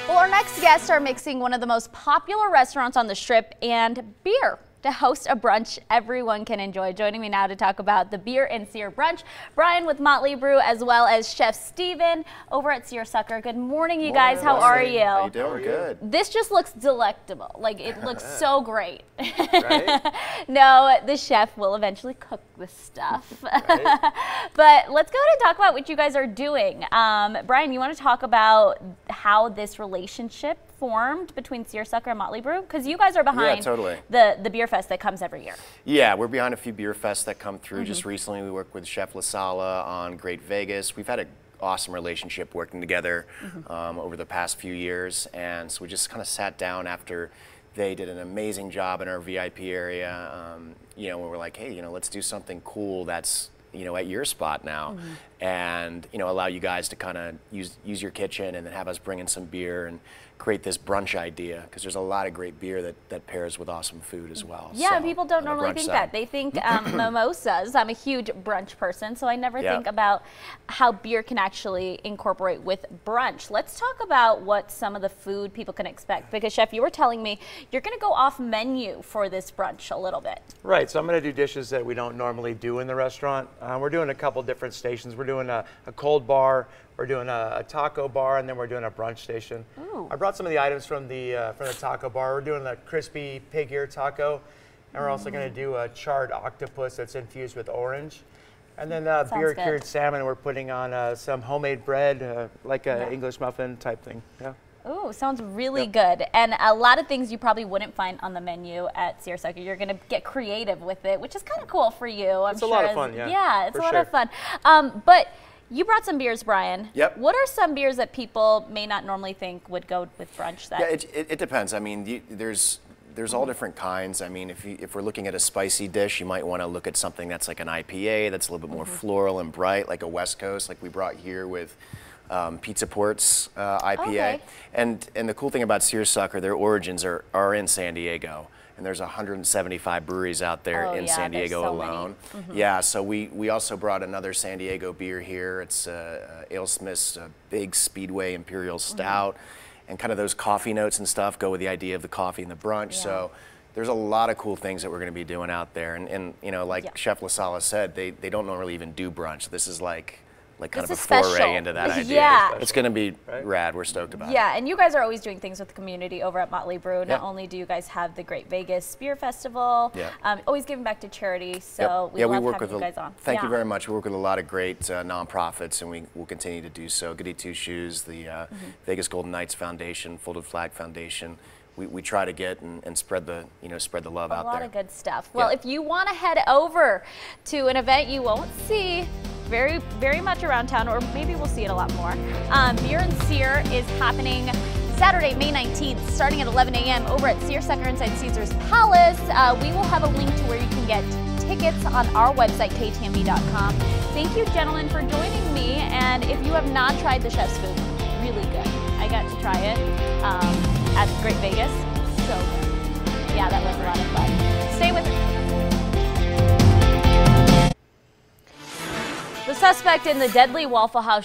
Well, our next guests are mixing one of the most popular restaurants on the Strip and beer to host a brunch everyone can enjoy. Joining me now to talk about the beer and Sear Brunch, Brian with Motley Brew, as well as Chef Steven over at Searsucker. Good morning, you guys. How are you? How you doing? Good. This just looks delectable. Like, it looks so great. Right? No, the chef will eventually cook this stuff. Right. But let's go ahead and talk about what you guys are doing. Brian, you want to talk about how this relationship formed between Searsucker and Motley Brew? Because you guys are behind the beer fest that comes every year. Yeah, we're behind a few beer fests that come through. Just recently we worked with Chef La Sala on Great Vegas. We've had an awesome relationship working together over the past few years, and so we just kind of sat down after they did an amazing job in our VIP area, you know, when we're like, hey, you know, let's do something cool that's, you know, at your spot now, and, you know, allow you guys to kind of use your kitchen and then have us bring in some beer and create this brunch idea, because there's a lot of great beer that pairs with awesome food as well. Yeah, so, people don't normally think that. They think mimosas. I'm a huge brunch person, so I never think about how beer can actually incorporate with brunch. Let's talk about what some of the food people can expect, because Chef, you were telling me you're going to go off menu for this brunch a little bit. Right, so I'm going to do dishes that we don't normally do in the restaurant. We're doing a couple different stations. We're doing a cold bar, we're doing a taco bar, and then we're doing a brunch station. Ooh. I brought some of the items from the taco bar. We're doing a crispy pig ear taco, and we're also going to do a charred octopus that's infused with orange. And then beer cured salmon. We're putting on some homemade bread, like an English muffin type thing. Yeah. Ooh, sounds really good. And a lot of things you probably wouldn't find on the menu at Searsucker. You're going to get creative with it, which is kind of cool for you. It's a lot of fun, yeah. Yeah, it's a lot of fun. But you brought some beers, Brian. Yep. What are some beers that people may not normally think would go with brunch? Yeah, it depends. I mean, there's all different kinds. I mean, if we're looking at a spicy dish, you might want to look at something that's like an IPA, that's a little bit more floral and bright, like a West Coast, like we brought here with Pizza Port's IPA. Okay. And the cool thing about Searsucker, their origins are in San Diego. And there's 175 breweries out there in San Diego alone. Yeah, so we also brought another San Diego beer here. It's AleSmith's Big Speedway Imperial Stout. And kind of those coffee notes and stuff go with the idea of the coffee and the brunch. So there's a lot of cool things that we're going to be doing out there. And you know, like Chef La Sala said, they don't normally even do brunch. This is like kind of a foray into that idea. Yeah. It's going to be rad. We're stoked about it. Yeah, and you guys are always doing things with the community over at Motley Brew. Not only do you guys have the Great Vegas Beer Festival, always giving back to charity, so we love having you guys on. Thank you very much. We work with a lot of great nonprofits, and we will continue to do so. Goody Two Shoes, the Vegas Golden Knights Foundation, Folded Flag Foundation. We try to get and spread the love out there. A lot of good stuff. Well, if you want to head over to an event you won't see very much around town, or maybe we'll see it a lot more, Beer and Sear is happening Saturday, May 19th, starting at 11 a.m. over at Searsucker inside Caesar's Palace. We will have a link to where you can get tickets on our website, ktmv.com. Thank you, gentlemen, for joining me. And if you have not tried the chef's food, really good. I got to try it at Great Vegas. So good. Yeah, that was a lot of fun. Stay with us. The suspect in the deadly Waffle House